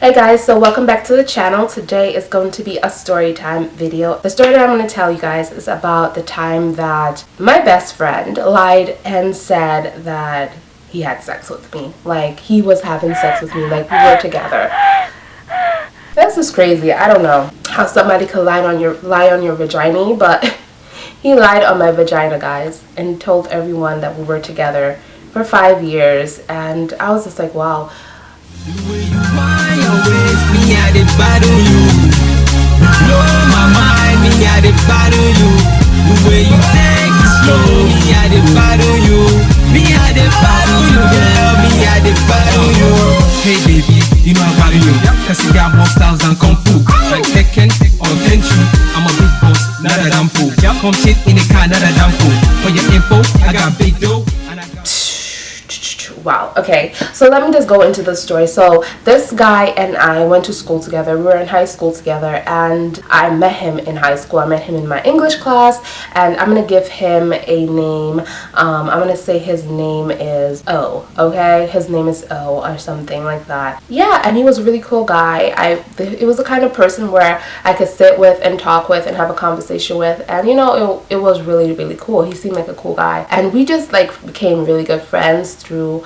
Hey guys, so welcome back to the channel. Today is going to be a story time video. The story that I'm going to tell you guys is about the time that my best friend lied and said that he had sex with me. Like he was having sex with me, like we were together. This is crazy. I don't know how somebody could lie on your vagina, but he lied on my vagina, guys, and told everyone that we were together for 5 years, and I was just like, wow. Hey baby, you know I value you, cause you got more styles than Kung Fu. Like Tekken or Tenchu, I'm a big boss, not a damn fool. Come shit in the car, not a damn fool. For your info, I got big dough. Wow, okay, so let me just go into the story. So this guy and I went to school together. We were in high school together, and I met him in high school. I met him in my English class, and I'm gonna give him a name. I'm gonna say his name is O, okay? His name is O or something like that. Yeah, and he was a really cool guy. It was the kind of person where I could sit with and talk with and have a conversation with, and you know, it was really, really cool. He seemed like a cool guy, and we just like became really good friends through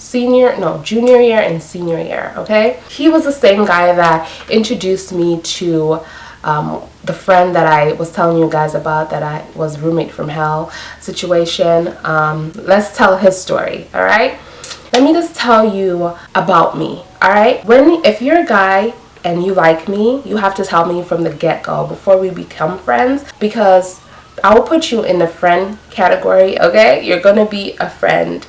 junior year and senior year. Okay, he was the same guy that introduced me to the friend that I was telling you guys about, that I was roommate from hell situation. Let's tell his story. All right, let me just tell you about me. All right, if you're a guy and you like me, you have to tell me from the get-go before we become friends, because I will put you in the friend category. Okay, you're gonna be a friend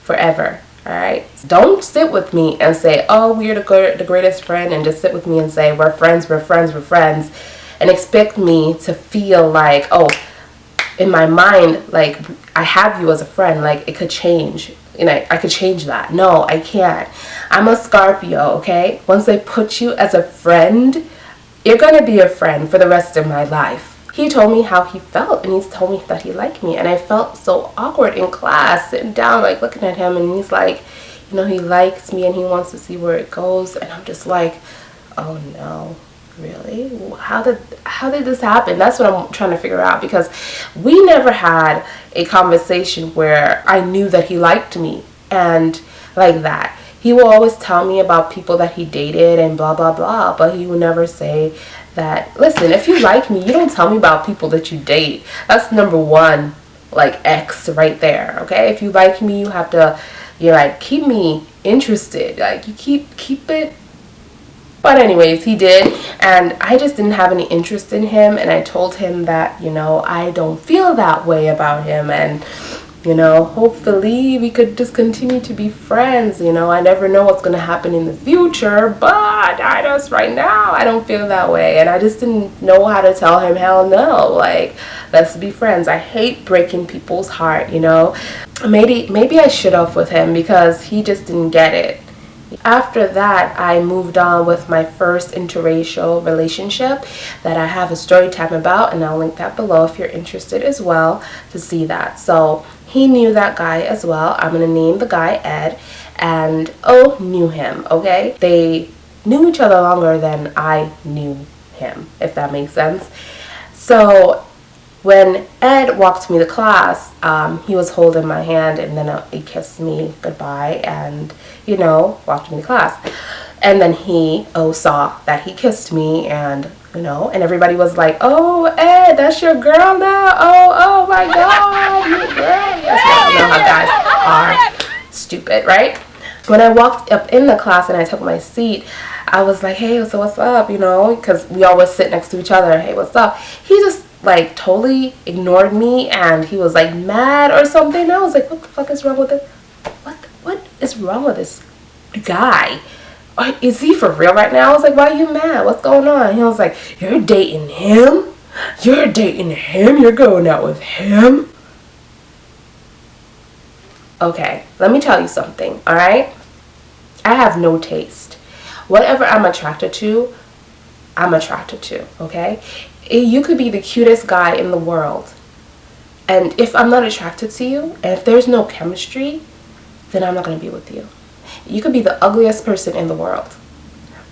forever. All right, don't sit with me and say, oh, we're the greatest friend, and just sit with me and say we're friends, and expect me to feel like, oh, in my mind, like I have you as a friend, like it could change, and I could change that. No, I can't. I'm a Scorpio. Okay, once I put you as a friend, you're gonna be a friend for the rest of my life. He told me how he felt, and he's told me that he liked me, and I felt so awkward in class, sitting down, like looking at him, and he's like, you know, he likes me and he wants to see where it goes, and I'm just like, oh no, really? How did this happen? That's what I'm trying to figure out, because we never had a conversation where I knew that he liked me, and like that. He will always tell me about people that he dated and blah blah blah, but he will never say that, listen, if you like me, you don't tell me about people that you date. That's number one, like X right there. Okay, if you like me, you have to, keep me interested, like you keep it. But anyways, he did, and I just didn't have any interest in him, and I told him that, I don't feel that way about him, and hopefully we could just continue to be friends. I never know what's going to happen in the future, but right now, I don't feel that way. And I just didn't know how to tell him, hell no, like, let's be friends. I hate breaking people's heart, Maybe I should have with him, because he just didn't get it. After that, I moved on with my first interracial relationship that I have a story time about, and I'll link that below if you're interested as well to see that. So he knew that guy as well. I'm going to name the guy Ed, and O knew him, okay? They knew each other longer than I knew him, if that makes sense. So when Ed walked me to class, he was holding my hand, and then he kissed me goodbye and, walked me to class. And then O saw that he kissed me, and, and everybody was like, oh, Ed, that's your girl now? Oh my God, your girl. Yes, I know how guys are stupid, right? When I walked up in the class and I took my seat, I was like, hey, so what's up, because we always sit next to each other. Hey, what's up? He just like totally ignored me, and he was like mad or something. I was like, what the fuck is wrong with it? What is wrong with this guy? Is he for real right now? I was like, why are you mad? What's going on? He was like, you're dating him? You're dating him? You're going out with him? Okay, let me tell you something, all right? I have no taste. Whatever I'm attracted to, okay? You could be the cutest guy in the world, and if I'm not attracted to you, and if there's no chemistry, then I'm not going to be with you. You could be the ugliest person in the world,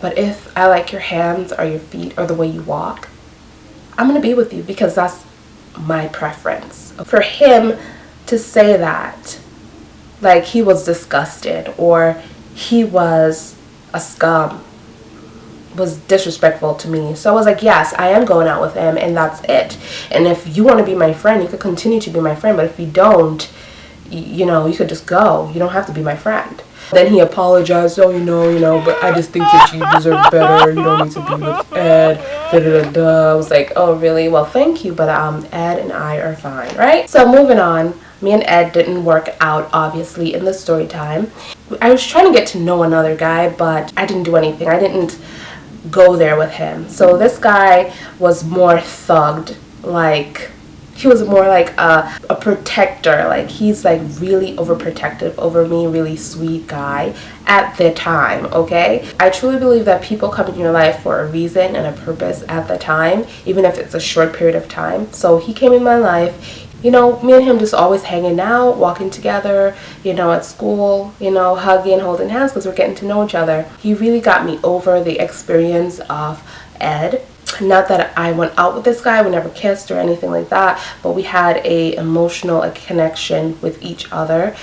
but if I like your hands or your feet or the way you walk, I'm gonna be with you because that's my preference. For him to say that, like he was disgusted or he was a scum, was disrespectful to me. So I was like, yes, I am going out with him and that's it. And if you want to be my friend, you could continue to be my friend, but if you don't, you know, you could just go. You don't have to be my friend. Then he apologized. Oh, you know, but I just think that you deserve better. You don't need to be with Ed. Da, da, da, da. I was like, oh, really? Well, thank you, but Ed and I are fine, right? So moving on, me and Ed didn't work out, obviously, in the story time. I was trying to get to know another guy, but I didn't do anything. I didn't go there with him. So this guy was more thugged, like he was more like a protector, like he's like really overprotective over me, really sweet guy at the time. Okay, I truly believe that people come in your life for a reason and a purpose at the time, even if it's a short period of time. So he came in my life, you know, me and him just always hanging out, walking together, you know, at school, you know, hugging, holding hands because we're getting to know each other. He really got me over the experience of Ed. Not that I went out with this guy, we never kissed or anything like that, but we had a emotional connection with each other.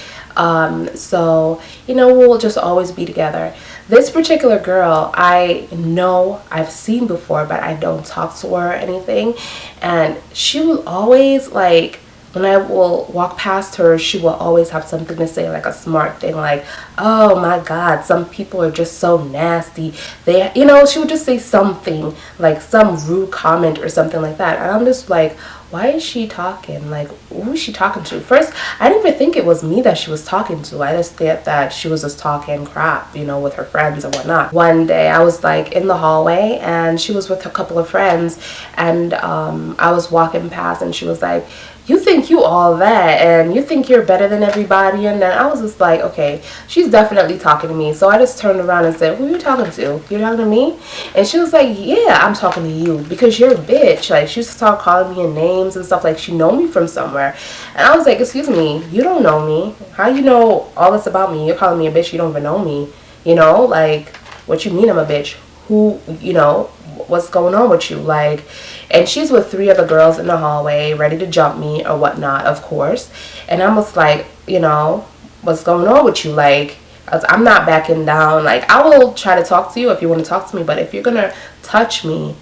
So, you know, we'll just always be together. This particular girl, I know I've seen before, but I don't talk to her or anything. And she will always, like, when I will walk past her, she will always have something to say, like a smart thing, like, oh my God, some people are just so nasty. They, you know, she would just say something, like some rude comment or something like that. And I'm just like, why is she talking? Like, who is she talking to? First, I didn't even think it was me that she was talking to. I just thought that she was just talking crap, you know, with her friends and whatnot. One day, I was like in the hallway and she was with a couple of friends, and I was walking past and she was like, you think you all that and you think you're better than everybody. And then I was just like, okay, she's definitely talking to me. So I just turned around and said, who are you talking to? You're talking to me? And she was like, yeah, I'm talking to you because you're a bitch. Like, she used to start calling me names and stuff, like she know me from somewhere. And I was like, excuse me, you don't know me. How you know all this about me? You're calling me a bitch, you don't even know me. You know, like, what you mean I'm a bitch? Who, you know, what's going on with you? Like, and she's with 3 other girls in the hallway ready to jump me or whatnot, of course. And I was like, you know, what's going on with you? Like, I'm not backing down. Like, I will try to talk to you if you want to talk to me, but if you're gonna touch me,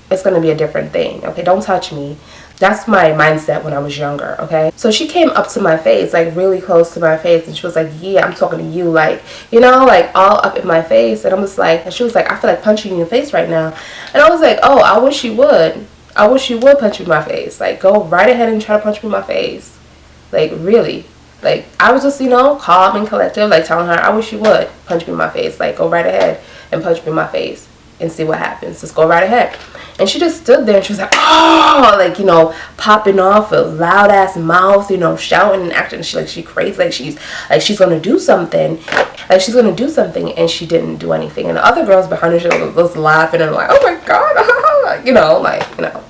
it's gonna be a different thing. Okay, don't touch me. That's my mindset when I was younger, okay? So she came up to my face, like really close to my face, and she was like, yeah, I'm talking to you, like, you know, like all up in my face. And I'm just like, and she was like, I feel like punching you in the face right now. And I was like, oh, I wish you would. I wish you would punch me in my face. Like, go right ahead and try to punch me in my face. Like, really. Like, I was just, you know, calm and collective, like telling her, I wish you would punch me in my face. Like, go right ahead and punch me in my face and see what happens. Just go right ahead. And she just stood there and she was like, oh, like, you know, popping off a loud ass mouth, you know, shouting and acting. She crazy, like she's gonna do something, and she didn't do anything. And the other girls behind her, she was laughing and like, oh my God, you know, like, you know.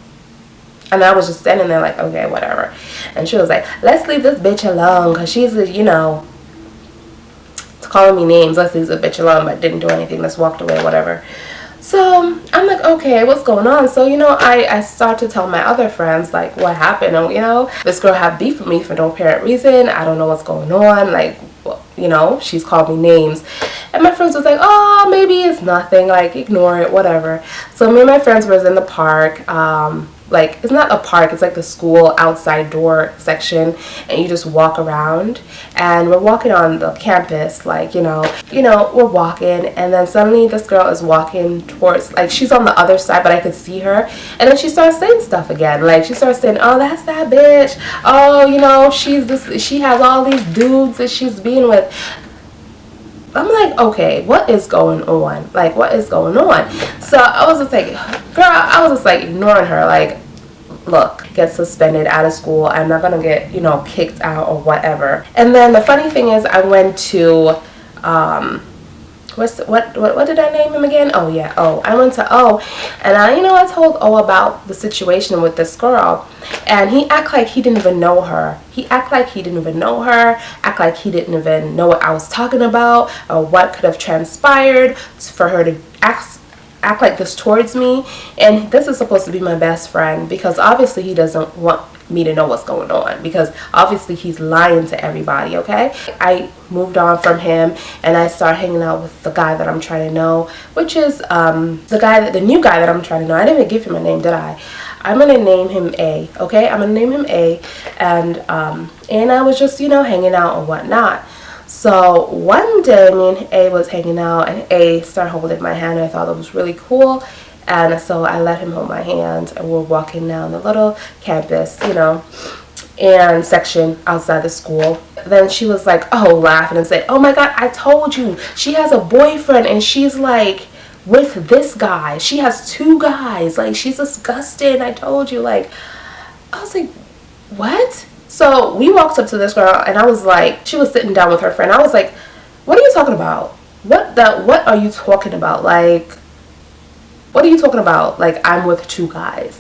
And I was just standing there like, okay, whatever. And she was like, let's leave this bitch alone, because she's, you know, calling me names. Let's leave this bitch alone, but didn't do anything. Just walked away, whatever. So I'm like, okay, what's going on? So, you know, I start to tell my other friends, like, what happened. And, you know, this girl had beef with me for no apparent reason. I don't know what's going on. Like, well, you know, she's called me names. And my friends was like, oh, maybe it's nothing. Like, ignore it, whatever. So me and my friends was in the park. Like, it's not a park, it's like the school outside door section, and you just walk around, and we're walking on the campus, like, you know, we're walking, and then suddenly this girl is walking towards, like, she's on the other side, but I could see her, and then she starts saying stuff again, like, she starts saying, oh, that's that bitch, oh, you know, she has all these dudes that she's being with. I'm like, okay, what is going on? Like, what is going on? So I was just like, girl, I was just like ignoring her, like, look, get suspended out of school. I'm not gonna get, you know, kicked out or whatever. And then the funny thing is, I went to what did I name him again? Oh yeah, O. I went to O, and I told O about the situation with this girl, and he act like he didn't even know her. Act like he didn't even know what I was talking about, or what could have transpired for her to act like this towards me. And this is supposed to be my best friend, because obviously he doesn't want me to know what's going on, because obviously he's lying to everybody. Okay, I moved on from him, and I started hanging out with the guy that I'm trying to know, which is the new guy that I'm trying to know. I didn't even give him a name, did I? I'm gonna name him A. Okay, I'm gonna name him A. And I was just hanging out and whatnot. So one day me and A was hanging out, and A started holding my hand, and I thought it was really cool. And so I let him hold my hand, and we're walking down the little campus, and section outside the school. Then she was like, oh, laughing and said, oh my God, I told you, she has a boyfriend, and she's like with this guy. She has 2 guys. Like, she's disgusting. I told you. Like, I was like, what? So we walked up to this girl, and I was like, she was sitting down with her friend. I was like, what are you talking about? What are you talking about? Like, what are you talking about? Like, I'm with 2 guys.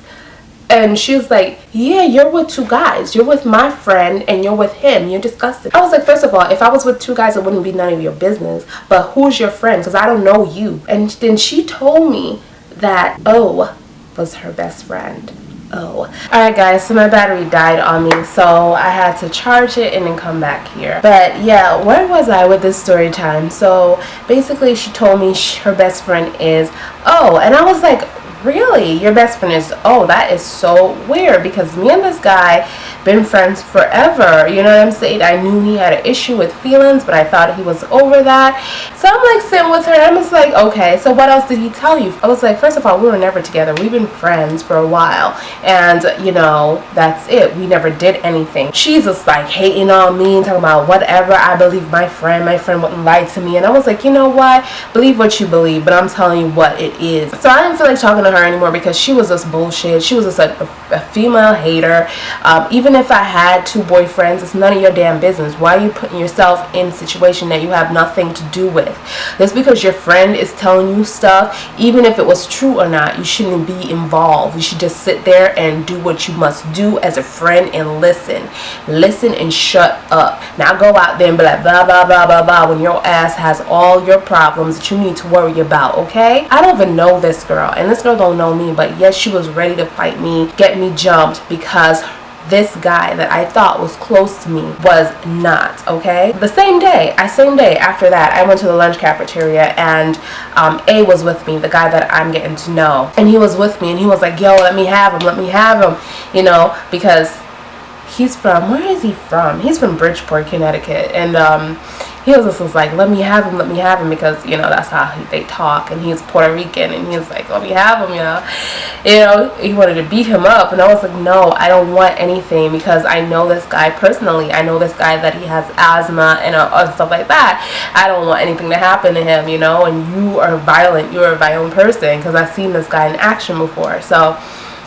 And she was like, yeah, you're with 2 guys. You're with my friend, and you're with him. You're disgusting. I was like, first of all, if I was with 2 guys, it wouldn't be none of your business. But who's your friend? Because I don't know you. And then she told me that O was her best friend. Oh, alright guys, so my battery died on me, so I had to charge it and then come back here. But yeah, where was I with this story time? So basically she told me her best friend is O, and I was like, really? Your best friend is O? That is so weird, because me and this guy been friends forever, you know what I'm saying? I knew he had an issue with feelings, but I thought he was over that. So I'm like sitting with her, and I'm just like, okay, so what else did he tell you? I was like, first of all, we were never together. We've been friends for a while, and that's it. We never did anything. She's just like hating on me and talking about whatever. I believe my friend wouldn't lie to me. And I was like, you know what, believe what you believe, but I'm telling you what it is. So I didn't feel like talking to her anymore, because she was just bullshit. She was just a female hater. Even if I had 2 boyfriends, it's none of your damn business. Why are you putting yourself in a situation that you have nothing to do with? Just because your friend is telling you stuff, even if it was true or not, you shouldn't be involved. You should just sit there and do what you must do as a friend and listen and shut up. Now go out there and be like blah blah blah blah blah when your ass has all your problems that you need to worry about. Okay, I don't even know this girl, and this girl don't know me, but yes, she was ready to fight me, get me jumped, because this guy that I thought was close to me was not. Okay, the same day after that, I went to the lunch cafeteria, and A was with me, the guy that I'm getting to know, and he was with me, and he was like, yo, let me have him, because he's from, where is he from? He's from Bridgeport, Connecticut, and he was just like, let me have him, because that's how they talk, and he's Puerto Rican, and he was like, let me have him, he wanted to beat him up, and I was like, no, I don't want anything, because I know this guy personally. I know this guy that he has asthma and stuff like that. I don't want anything to happen to him, and you're a violent person, because I've seen this guy in action before. So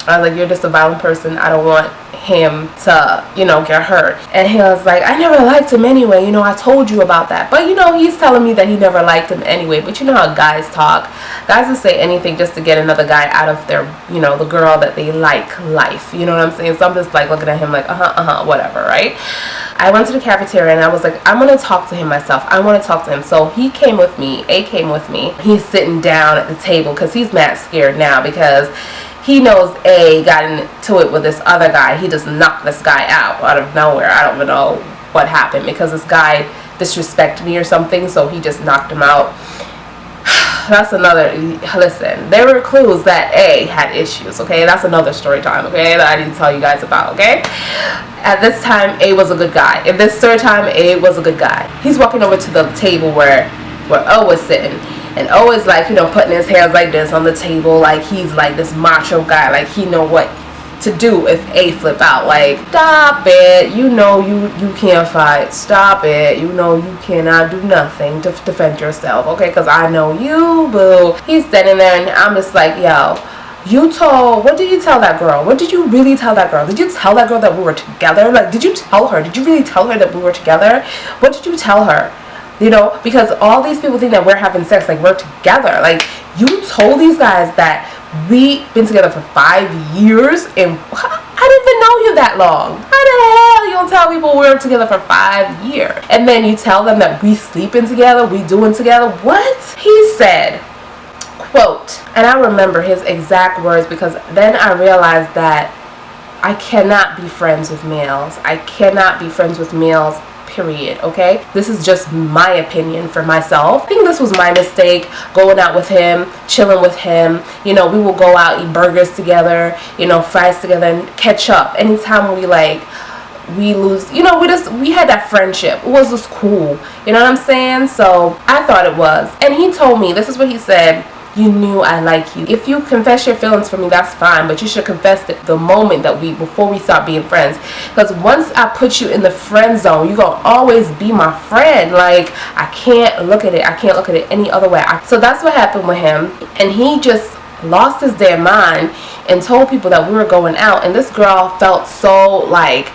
I was like, you're just a violent person. I don't want him to, get hurt. And he was like, I never liked him anyway. I told you about that. But, he's telling me that he never liked him anyway. But you know how guys talk. Guys will say anything just to get another guy out of their, the girl that they like life. You know what I'm saying? So I'm just like looking at him like, whatever, right? I went to the cafeteria, and I was like, I'm going to talk to him myself. I want to talk to him. So he came with me. A came with me. He's sitting down at the table because he's mad scared now, because he knows A got into it with this other guy. He just knocked this guy out of nowhere. I don't even know what happened, because this guy disrespected me or something, so he just knocked him out. That's another, listen, there were clues that A had issues, okay? That's another story time, okay, that I need to tell you guys about, okay? At this time, A was a good guy. In this story time, A was a good guy. He's walking over to the table where O was sitting. And O is like, putting his hands like this on the table, like he's like this macho guy, like he know what to do if A flip out. Like, stop it, you can't fight, stop it, you cannot do nothing to defend yourself, okay, because I know you, boo. He's standing there, and I'm just like, yo, what did you tell that girl? What did you really tell that girl? Did you tell that girl that we were together? Like, did you tell her? Did you really tell her that we were together? What did you tell her? You know, because all these people think that we're having sex like we're together. Like, you told these guys that we've been together for 5 years, and I didn't even know you that long. How the hell you don't tell people we're together for 5 years? And then you tell them that we sleeping together, we doing together? What? He said, quote, and I remember his exact words, because then I realized that I cannot be friends with males. I cannot be friends with males, period. Okay, this is just my opinion for myself. I think this was my mistake, going out with him, chilling with him. You know, we will go out, eat burgers together, you know, fries together, and catch up anytime we lose, you know, we had that friendship. It was just cool, you know what I'm saying? So I thought it was. And he told me, this is what he said: you knew I like you. If you confess your feelings for me, that's fine, but you should confess it the moment that before we start being friends. Because once I put you in the friend zone, you're gonna always be my friend. Like, I can't look at it any other way. So that's what happened with him, and he just lost his damn mind and told people that we were going out, and this girl felt so like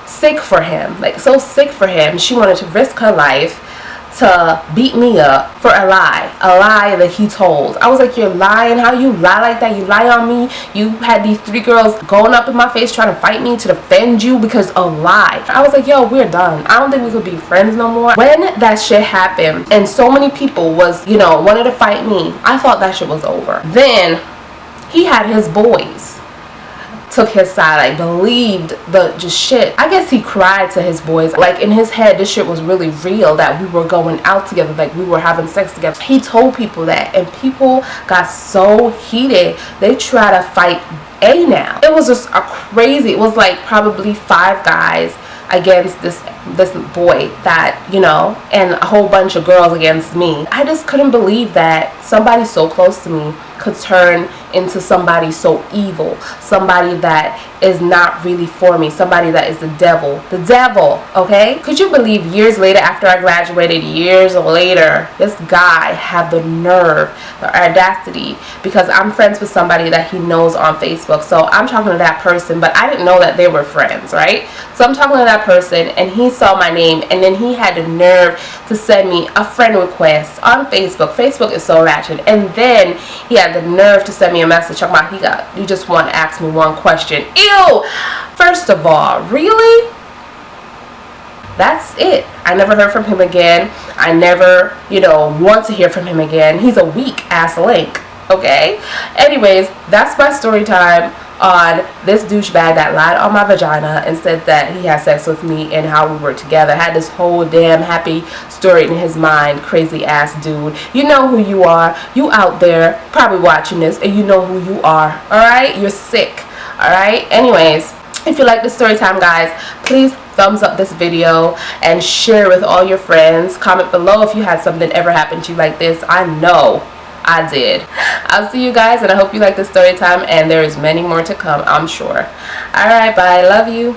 sick for him, like so sick for him. She wanted to risk her life to beat me up for a lie that he told. I was like, you're lying? How you lie like that? You lie on me? You had these 3 girls going up in my face trying to fight me to defend you because a lie. I was like, yo, we're done. I don't think we could be friends no more. When that shit happened and so many people was, you know, wanted to fight me, I thought that shit was over. Then he had his boys took his side, like believed the just shit. I guess he cried to his boys. Like, in his head, this shit was really real, that we were going out together, like we were having sex together. He told people that, and people got so heated, they try to fight A now. It was just a crazy, it was like probably 5 guys against this boy that, you know, and a whole bunch of girls against me. I just couldn't believe that somebody so close to me could turn into somebody so evil, somebody that is not really for me, somebody that is the devil, okay? Could you believe years later, after I graduated, years later, this guy had the nerve, the audacity, because I'm friends with somebody that he knows on Facebook, so I'm talking to that person, but I didn't know that they were friends, right? So I'm talking to that person, and he saw my name, and then he had the nerve to send me a friend request on Facebook. Facebook is so ratchet. And then he had the nerve to send me a message talking about you just want to ask me one question. Ew! First of all, really? That's it. I never heard from him again. I never, you know, want to hear from him again. He's a weak ass link. Okay? Anyways, that's my story time on this douchebag that lied on my vagina and said that he had sex with me and how we were together. Had this whole damn happy story in his mind. Crazy ass dude. You know who you are. You out there probably watching this, and you know who you are. Alright? You're sick. Alright? Anyways, if you like this story time, guys, please thumbs up this video and share with all your friends. Comment below if you had something ever happen to you like this. I know I did. I'll see you guys, and I hope you like this story time, and there is many more to come, I'm sure. Alright, bye. Love you.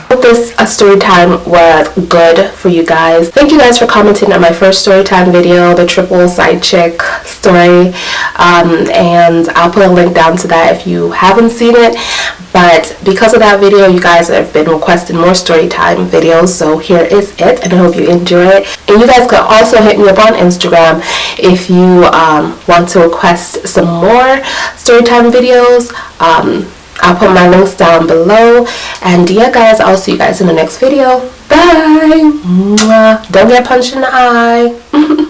Hope this story time was good for you guys. Thank you guys for commenting on my first story time video, the triple side chick story, and I'll put a link down to that if you haven't seen it. But because of that video, you guys have been requesting more story time videos, so here is it, and I hope you enjoy it. And you guys can also hit me up on Instagram if you want to request some more story time videos. I'll put my links down below, and yeah guys, I'll see you guys in the next video. Bye. Mwah. Don't get punched in the eye.